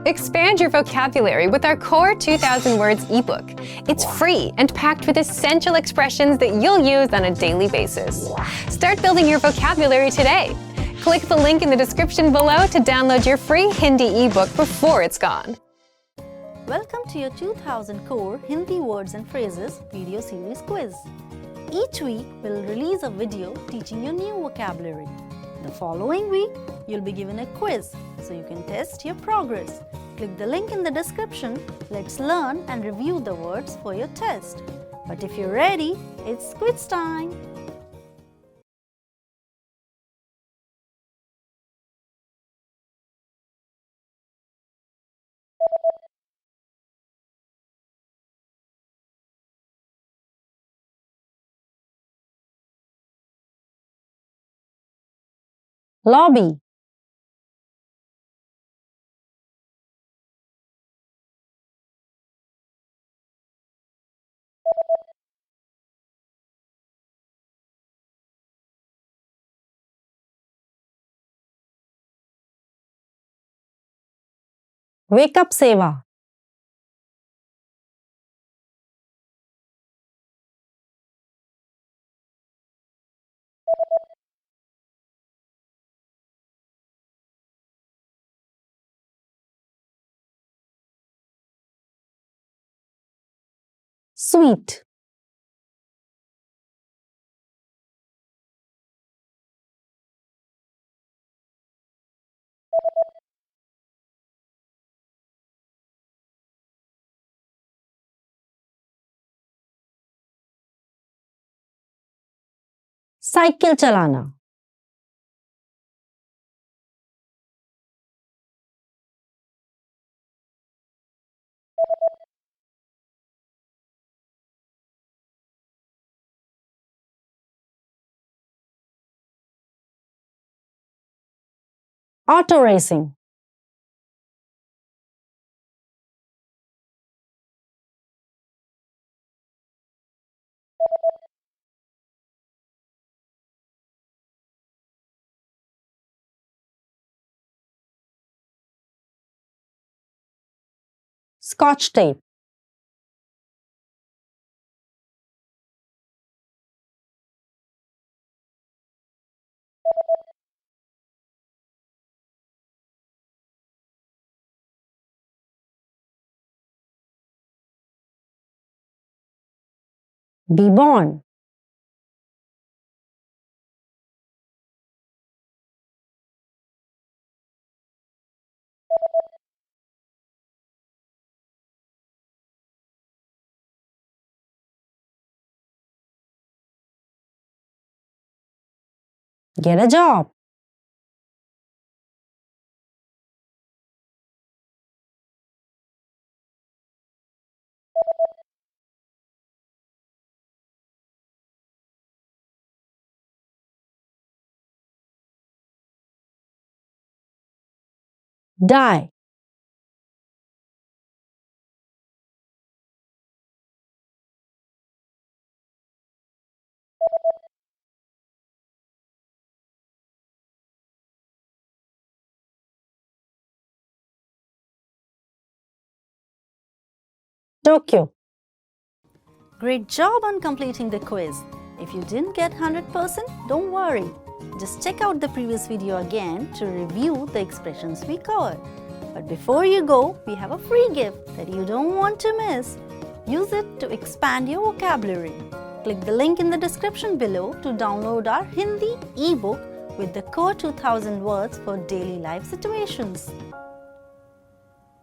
Expand your vocabulary with our Core 2000 Words ebook. It's free and packed with essential expressions that you'll use on a daily basis. Start building your vocabulary today. Click the link in the description below to download your free Hindi ebook before it's gone. Welcome to your 2000 Core Hindi Words and Phrases video series quiz. Each week, we'll release a video teaching you new vocabulary. The following week, you'll be given a quiz so you can test your progress. Click the link in the description. Let's learn and review the words for your test. But if you're ready, it's quiz time! Lobby. Wake up Seva. Sweet. Cycle चलाना. Auto racing. Scotch tape. Be born. Get a job. Die. Tokyo. Great job on completing the quiz. If you didn't get 100%, don't worry. Just check out the previous video again to review the expressions we covered. But before you go, we have a free gift that you don't want to miss. Use it to expand your vocabulary. Click the link in the description below to download our Hindi ebook with the Core 2000 words for daily life situations.